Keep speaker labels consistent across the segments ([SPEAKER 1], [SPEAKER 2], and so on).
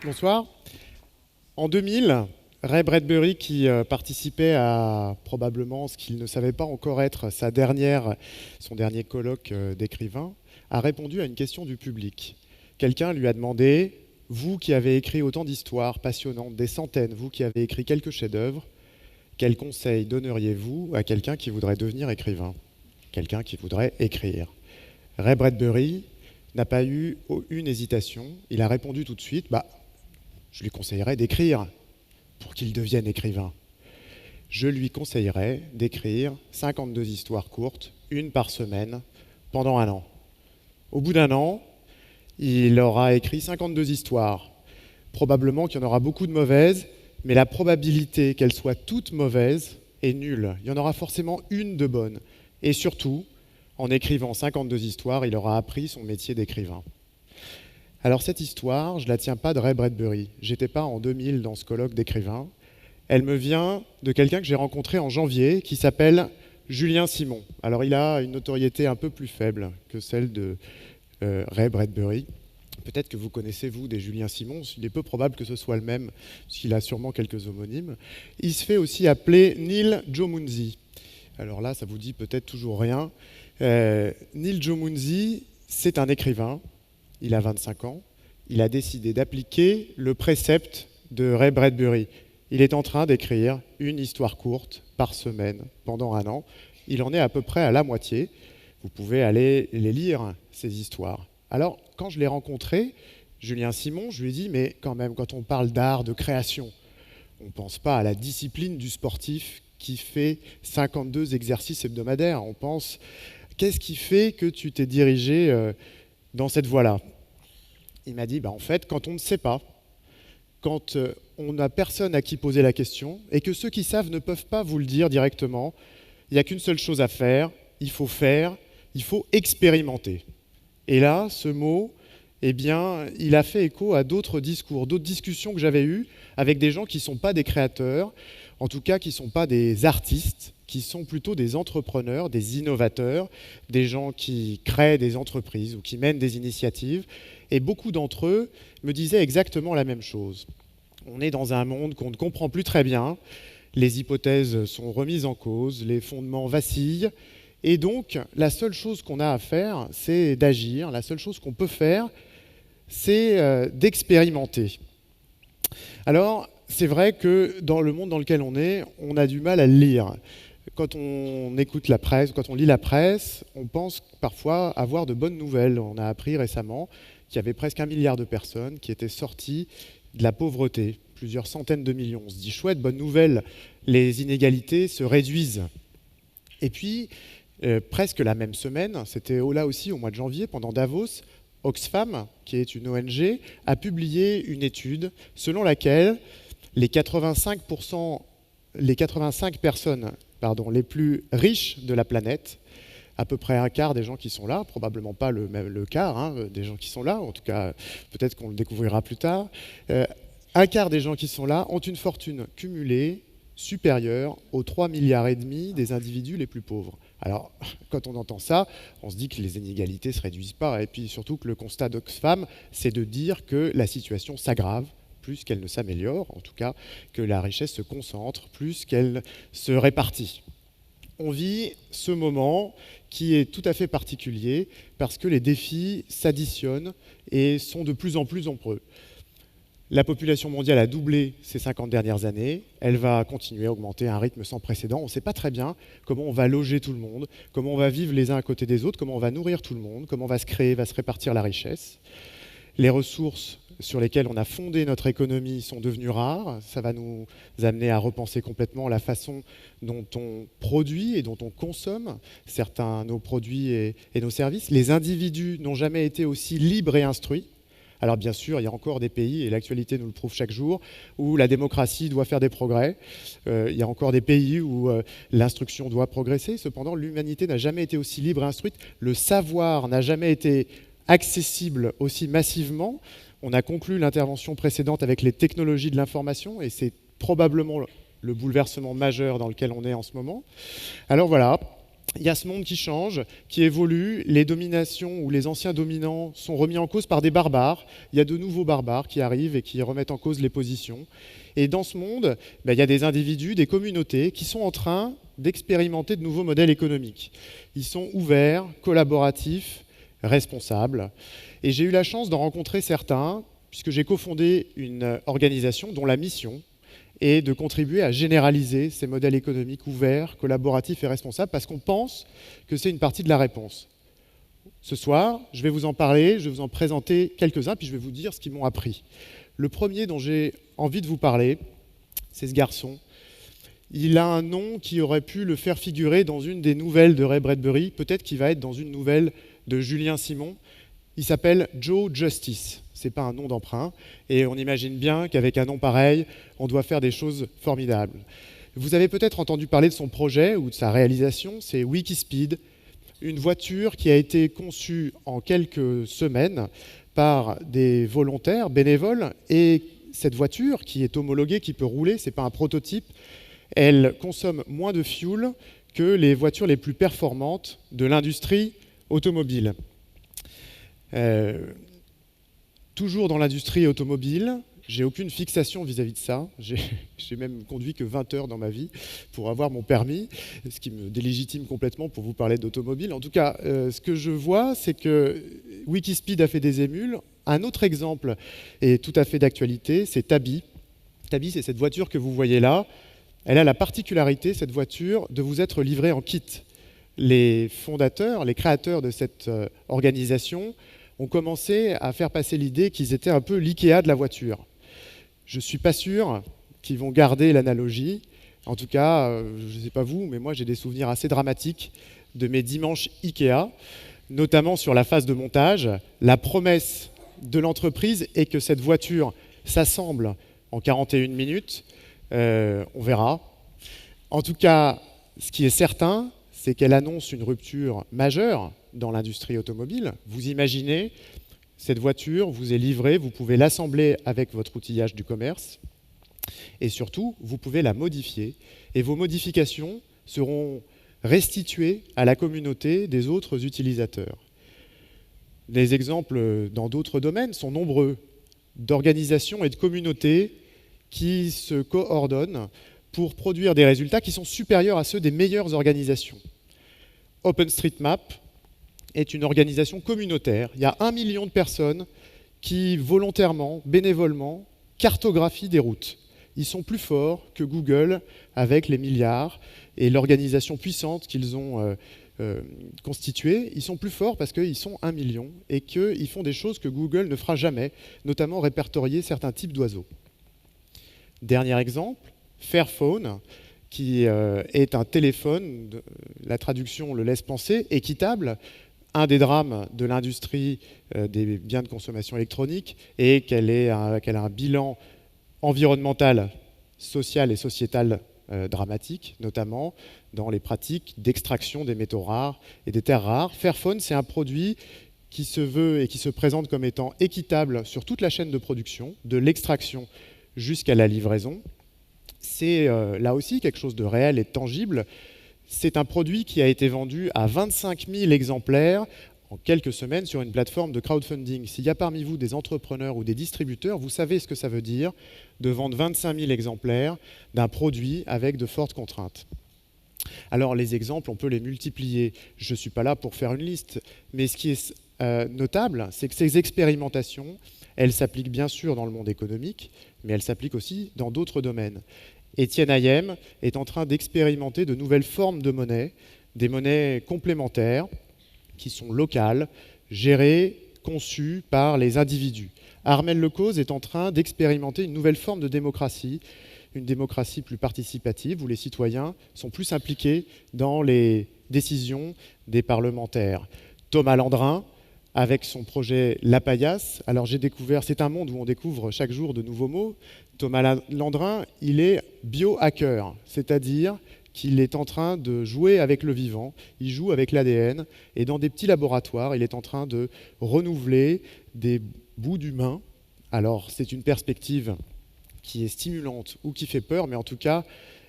[SPEAKER 1] Bonsoir. En 2000, Ray Bradbury, qui participait à probablement ce qu'il ne savait pas encore être son dernier colloque d'écrivain, a répondu à une question du public. Quelqu'un lui a demandé, vous qui avez écrit autant d'histoires passionnantes, des centaines, vous qui avez écrit quelques chefs-d'œuvre, quel conseil donneriez-vous à quelqu'un qui voudrait devenir écrivain, quelqu'un qui voudrait écrire? Ray Bradbury n'a pas eu une hésitation. Il a répondu tout de suite, je lui conseillerais d'écrire pour qu'il devienne écrivain. Je lui conseillerais d'écrire 52 histoires courtes, une par semaine, pendant un an. Au bout d'un an, il aura écrit 52 histoires. Probablement qu'il y en aura beaucoup de mauvaises, mais la probabilité qu'elles soient toutes mauvaises est nulle. Il y en aura forcément une de bonne. Et surtout, en écrivant 52 histoires, il aura appris son métier d'écrivain. Alors cette histoire, je ne la tiens pas de Ray Bradbury. J'étais pas en 2000 dans ce colloque d'écrivains. Elle me vient de quelqu'un que j'ai rencontré en janvier, qui s'appelle Julien Simon. Alors il a une notoriété un peu plus faible que celle de Ray Bradbury. Peut-être que vous connaissez, vous, des Julien Simon. Il est peu probable que ce soit le même, parce qu'il a sûrement quelques homonymes. Il se fait aussi appeler Neil Jomunzi. Alors là, ça vous dit peut-être toujours rien. Neil Jomunzi, c'est un écrivain. Il a 25 ans. Il a décidé d'appliquer le précepte de Ray Bradbury. Il est en train d'écrire une histoire courte par semaine pendant un an. Il en est à peu près à la moitié. Vous pouvez aller les lire, ces histoires. Alors, quand je l'ai rencontré, Julien Simon, je lui ai dit, mais quand même, quand on parle d'art, de création, on ne pense pas à la discipline du sportif qui fait 52 exercices hebdomadaires. On pense, qu'est-ce qui fait que tu t'es dirigé dans cette voie-là? Il m'a dit, en fait, quand on ne sait pas, quand on n'a personne à qui poser la question, et que ceux qui savent ne peuvent pas vous le dire directement, il n'y a qu'une seule chose à faire, il faut expérimenter. Et là, ce mot, il a fait écho à d'autres discours, d'autres discussions que j'avais eues avec des gens qui ne sont pas des créateurs, en tout cas qui ne sont pas des artistes, qui sont plutôt des entrepreneurs, des innovateurs, des gens qui créent des entreprises ou qui mènent des initiatives. Et beaucoup d'entre eux me disaient exactement la même chose. On est dans un monde qu'on ne comprend plus très bien, les hypothèses sont remises en cause, les fondements vacillent, et donc la seule chose qu'on a à faire, c'est d'agir, la seule chose qu'on peut faire, c'est d'expérimenter. Alors, c'est vrai que dans le monde dans lequel on a du mal à le lire. Quand on écoute la presse, quand on lit la presse, on pense parfois avoir de bonnes nouvelles. On a appris récemment qu'il y avait presque 1 milliard de personnes qui étaient sorties de la pauvreté, plusieurs centaines de millions. On se dit, chouette, bonne nouvelle, les inégalités se réduisent. Et puis, presque la même semaine, c'était là aussi au mois de janvier, pendant Davos, Oxfam, qui est une ONG, a publié une étude selon laquelle les 85 personnes les plus riches de la planète, à peu près un quart des gens qui sont là, probablement pas le quart des gens qui sont là, en tout cas peut-être qu'on le découvrira plus tard, un quart des gens qui sont là ont une fortune cumulée supérieure aux 3,5 milliards des individus les plus pauvres. Alors, quand on entend ça, on se dit que les inégalités ne se réduisent pas, et puis surtout que le constat d'Oxfam, c'est de dire que la situation s'aggrave plus qu'elle ne s'améliore, en tout cas que la richesse se concentre plus qu'elle se répartit. On vit ce moment qui est tout à fait particulier parce que les défis s'additionnent et sont de plus en plus nombreux. La population mondiale a doublé ces 50 dernières années. Elle va continuer à augmenter à un rythme sans précédent. On ne sait pas très bien comment on va loger tout le monde, comment on va vivre les uns à côté des autres, comment on va nourrir tout le monde, comment va se répartir la richesse. Les ressources sur lesquelles on a fondé notre économie sont devenues rares. Ça va nous amener à repenser complètement la façon dont on produit et dont on consomme nos produits et nos services. Les individus n'ont jamais été aussi libres et instruits. Alors bien sûr, il y a encore des pays, et l'actualité nous le prouve chaque jour, où la démocratie doit faire des progrès. Il y a encore des pays où l'instruction doit progresser. Cependant, l'humanité n'a jamais été aussi libre et instruite. Le savoir n'a jamais été accessible aussi massivement. On a conclu l'intervention précédente avec les technologies de l'information, et c'est probablement le bouleversement majeur dans lequel on est en ce moment. Alors voilà, il y a ce monde qui change, qui évolue, les dominations ou les anciens dominants sont remis en cause par des barbares, il y a de nouveaux barbares qui arrivent et qui remettent en cause les positions. Et dans ce monde, il y a des individus, des communautés qui sont en train d'expérimenter de nouveaux modèles économiques. Ils sont ouverts, collaboratifs, responsables. Et j'ai eu la chance d'en rencontrer certains, puisque j'ai cofondé une organisation dont la mission et de contribuer à généraliser ces modèles économiques ouverts, collaboratifs et responsables, parce qu'on pense que c'est une partie de la réponse. Ce soir, je vais vous en parler, je vais vous en présenter quelques-uns, puis je vais vous dire ce qu'ils m'ont appris. Le premier dont j'ai envie de vous parler, c'est ce garçon. Il a un nom qui aurait pu le faire figurer dans une des nouvelles de Ray Bradbury, peut-être qu'il va être dans une nouvelle de Julien Simon. Il s'appelle Joe Justice. Ce n'est pas un nom d'emprunt. Et on imagine bien qu'avec un nom pareil, on doit faire des choses formidables. Vous avez peut-être entendu parler de son projet ou de sa réalisation, c'est Wikispeed, une voiture qui a été conçue en quelques semaines par des volontaires bénévoles. Et cette voiture, qui est homologuée, qui peut rouler, ce n'est pas un prototype, elle consomme moins de fuel que les voitures les plus performantes de l'industrie automobile. Toujours dans l'industrie automobile, j'ai aucune fixation vis-à-vis de ça. J'ai même conduit que 20 heures dans ma vie pour avoir mon permis, ce qui me délégitime complètement pour vous parler d'automobile. En tout cas, ce que je vois, c'est que Wikispeed a fait des émules. Un autre exemple est tout à fait d'actualité, c'est Tabi. Tabi, c'est cette voiture que vous voyez là. Elle a la particularité, cette voiture, de vous être livrée en kit. Les fondateurs, les créateurs de cette organisation ont commencé à faire passer l'idée qu'ils étaient un peu l'IKEA de la voiture. Je ne suis pas sûr qu'ils vont garder l'analogie. En tout cas, je ne sais pas vous, mais moi j'ai des souvenirs assez dramatiques de mes dimanches IKEA, notamment sur la phase de montage. La promesse de l'entreprise est que cette voiture s'assemble en 41 minutes. On verra. En tout cas, ce qui est certain, c'est qu'elle annonce une rupture majeure dans l'industrie automobile. Vous imaginez, cette voiture vous est livrée, vous pouvez l'assembler avec votre outillage du commerce, et surtout, vous pouvez la modifier, et vos modifications seront restituées à la communauté des autres utilisateurs. Les exemples dans d'autres domaines sont nombreux, d'organisations et de communautés qui se coordonnent pour produire des résultats qui sont supérieurs à ceux des meilleures organisations. OpenStreetMap est une organisation communautaire. Il y a 1 million de personnes qui, volontairement, bénévolement, cartographient des routes. Ils sont plus forts que Google avec les milliards et l'organisation puissante qu'ils ont constituée. Ils sont plus forts parce qu'ils sont 1 million et qu'ils font des choses que Google ne fera jamais, notamment répertorier certains types d'oiseaux. Dernier exemple, Fairphone, qui est un téléphone, la traduction le laisse penser, équitable. Un des drames de l'industrie des biens de consommation électronique est qu'elle a un bilan environnemental, social et sociétal dramatique, notamment dans les pratiques d'extraction des métaux rares et des terres rares. Fairphone, c'est un produit qui se veut et qui se présente comme étant équitable sur toute la chaîne de production, de l'extraction jusqu'à la livraison. C'est là aussi quelque chose de réel et de tangible. C'est un produit qui a été vendu à 25 000 exemplaires en quelques semaines sur une plateforme de crowdfunding. S'il y a parmi vous des entrepreneurs ou des distributeurs, vous savez ce que ça veut dire de vendre 25 000 exemplaires d'un produit avec de fortes contraintes. Alors les exemples, on peut les multiplier. Je ne suis pas là pour faire une liste, mais ce qui est notable, c'est que ces expérimentations, elles s'appliquent bien sûr dans le monde économique, mais elles s'appliquent aussi dans d'autres domaines. Etienne Hayem est en train d'expérimenter de nouvelles formes de monnaie, des monnaies complémentaires qui sont locales, gérées, conçues par les individus. Armelle Lecause est en train d'expérimenter une nouvelle forme de démocratie, une démocratie plus participative où les citoyens sont plus impliqués dans les décisions des parlementaires. Thomas Landrin, avec son projet La Paillasse. Alors j'ai découvert, c'est un monde où on découvre chaque jour de nouveaux mots. Thomas Landrin, il est biohacker, c'est-à-dire qu'il est en train de jouer avec le vivant, il joue avec l'ADN, et dans des petits laboratoires, il est en train de renouveler des bouts d'humains. Alors c'est une perspective qui est stimulante ou qui fait peur, mais en tout cas,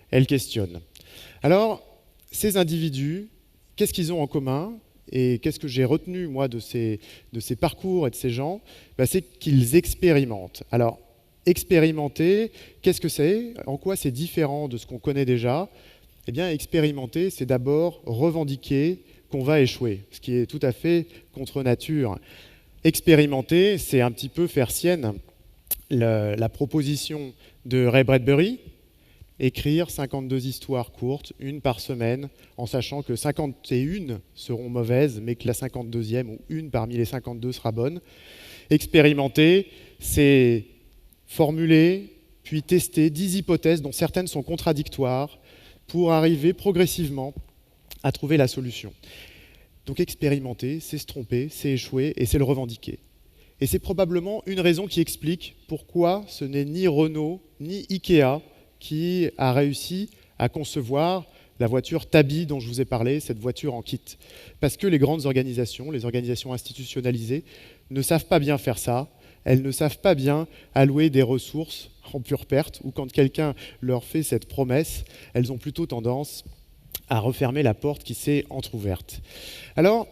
[SPEAKER 1] elle questionne. Alors, ces individus Qu'est-ce qu'ils ont en commun? Et qu'est-ce que j'ai retenu, moi, de ces parcours et de ces gens? C'est qu'ils expérimentent. Alors, expérimenter, qu'est-ce que c'est? En quoi c'est différent de ce qu'on connaît déjà? Eh bien, expérimenter, c'est d'abord revendiquer qu'on va échouer, ce qui est tout à fait contre nature. Expérimenter, c'est un petit peu faire sienne la proposition de Ray Bradbury, écrire 52 histoires courtes, une par semaine, en sachant que 51 seront mauvaises, mais que la 52e ou une parmi les 52 sera bonne. Expérimenter, c'est formuler, puis tester 10 hypothèses dont certaines sont contradictoires pour arriver progressivement à trouver la solution. Donc expérimenter, c'est se tromper, c'est échouer et c'est le revendiquer. Et c'est probablement une raison qui explique pourquoi ce n'est ni Renault ni Ikea qui a réussi à concevoir la voiture Tabi dont je vous ai parlé, cette voiture en kit. Parce que les grandes organisations, les organisations institutionnalisées, ne savent pas bien faire ça. Elles ne savent pas bien allouer des ressources en pure perte, ou quand quelqu'un leur fait cette promesse, elles ont plutôt tendance à refermer la porte qui s'est entr'ouverte. Alors,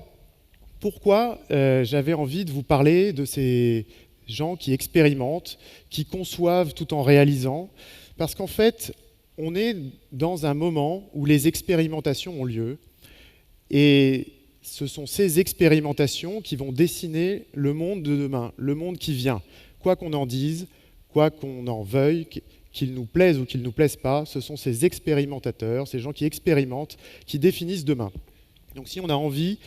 [SPEAKER 1] pourquoi j'avais envie de vous parler de ces gens qui expérimentent, qui conçoivent tout en réalisant? Parce qu'en fait, on est dans un moment où les expérimentations ont lieu, et ce sont ces expérimentations qui vont dessiner le monde de demain, le monde qui vient. Quoi qu'on en dise, quoi qu'on en veuille, qu'il nous plaise ou qu'il ne nous plaise pas, ce sont ces expérimentateurs, ces gens qui expérimentent, qui définissent demain. Donc si on a envie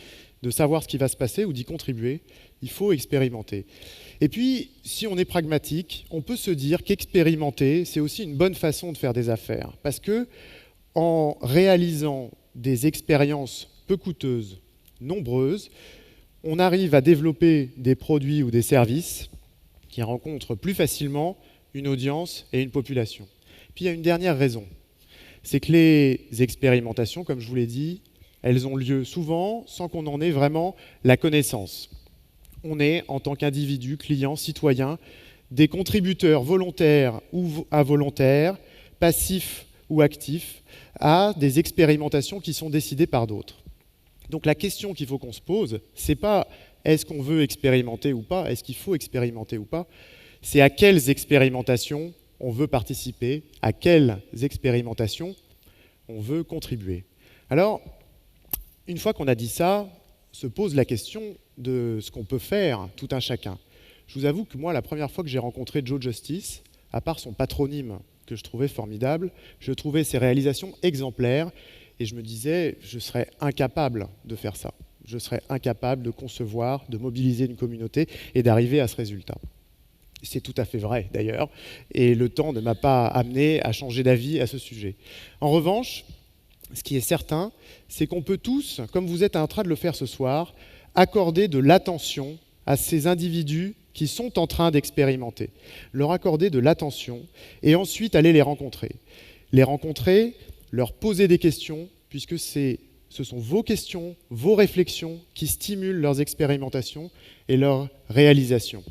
[SPEAKER 1] de savoir ce qui va se passer ou d'y contribuer, il faut expérimenter. Et puis, si on est pragmatique, on peut se dire qu'expérimenter, c'est aussi une bonne façon de faire des affaires. Parce que en réalisant des expériences peu coûteuses, nombreuses, on arrive à développer des produits ou des services qui rencontrent plus facilement une audience et une population. Puis il y a une dernière raison, c'est que les expérimentations, comme je vous l'ai dit, elles ont lieu souvent sans qu'on en ait vraiment la connaissance. On est, en tant qu'individu, client, citoyen, des contributeurs volontaires ou involontaires, passifs ou actifs, à des expérimentations qui sont décidées par d'autres. Donc la question qu'il faut qu'on se pose, c'est pas est-ce qu'on veut expérimenter ou pas, est-ce qu'il faut expérimenter ou pas, c'est à quelles expérimentations on veut participer, à quelles expérimentations on veut contribuer. Alors, une fois qu'on a dit ça, se pose la question de ce qu'on peut faire, tout un chacun. Je vous avoue que moi, la première fois que j'ai rencontré Joe Justice, à part son patronyme que je trouvais formidable, je trouvais ses réalisations exemplaires et je me disais, je serais incapable de faire ça. Je serais incapable de concevoir, de mobiliser une communauté et d'arriver à ce résultat. C'est tout à fait vrai, d'ailleurs, et le temps ne m'a pas amené à changer d'avis à ce sujet. En revanche, ce qui est certain, c'est qu'on peut tous, comme vous êtes en train de le faire ce soir, accorder de l'attention à ces individus qui sont en train d'expérimenter. Leur accorder de l'attention et ensuite aller les rencontrer. Les rencontrer, leur poser des questions, puisque ce sont vos questions, vos réflexions qui stimulent leurs expérimentations et leurs réalisations.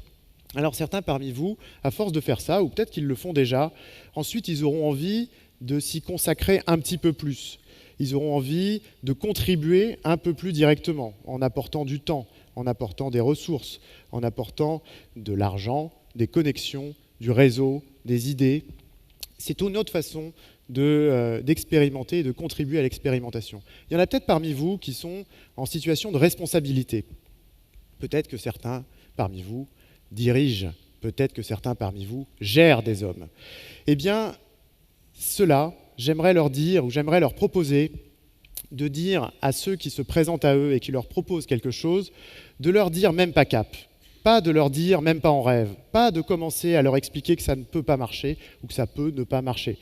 [SPEAKER 1] Alors certains parmi vous, à force de faire ça, ou peut-être qu'ils le font déjà, ensuite ils auront envie de s'y consacrer un petit peu plus. Ils auront envie de contribuer un peu plus directement, en apportant du temps, en apportant des ressources, en apportant de l'argent, des connexions, du réseau, des idées. C'est une autre façon d'expérimenter et de contribuer à l'expérimentation. Il y en a peut-être parmi vous qui sont en situation de responsabilité. Peut-être que certains parmi vous dirigent, peut-être que certains parmi vous gèrent des hommes. Eh bien, cela, j'aimerais leur dire ou j'aimerais leur proposer de dire à ceux qui se présentent à eux et qui leur proposent quelque chose, de leur dire même pas cap, pas de leur dire même pas en rêve, pas de commencer à leur expliquer que ça ne peut pas marcher ou que ça peut ne pas marcher.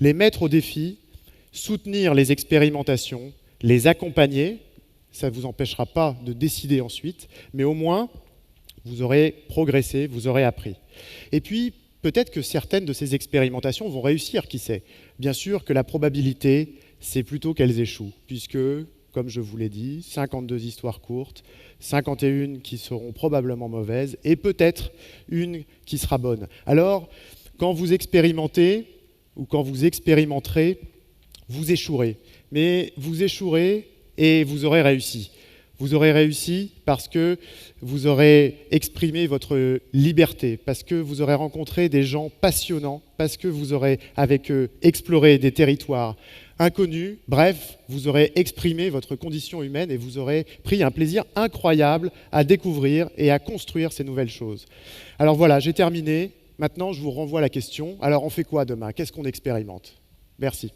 [SPEAKER 1] Les mettre au défi, soutenir les expérimentations, les accompagner, ça ne vous empêchera pas de décider ensuite, mais au moins vous aurez progressé, vous aurez appris. Et puis, peut-être que certaines de ces expérimentations vont réussir, qui sait. Bien sûr que la probabilité, c'est plutôt qu'elles échouent, puisque, comme je vous l'ai dit, 52 histoires courtes, 51 qui seront probablement mauvaises, et peut-être une qui sera bonne. Alors, quand vous expérimentez, ou quand vous expérimenterez, vous échouerez. Mais vous échouerez et vous aurez réussi. Vous aurez réussi parce que vous aurez exprimé votre liberté, parce que vous aurez rencontré des gens passionnants, parce que vous aurez avec eux exploré des territoires inconnus. Bref, vous aurez exprimé votre condition humaine et vous aurez pris un plaisir incroyable à découvrir et à construire ces nouvelles choses. Alors voilà, j'ai terminé. Maintenant, je vous renvoie la question. Alors, on fait quoi demain? Qu'est-ce qu'on expérimente? Merci.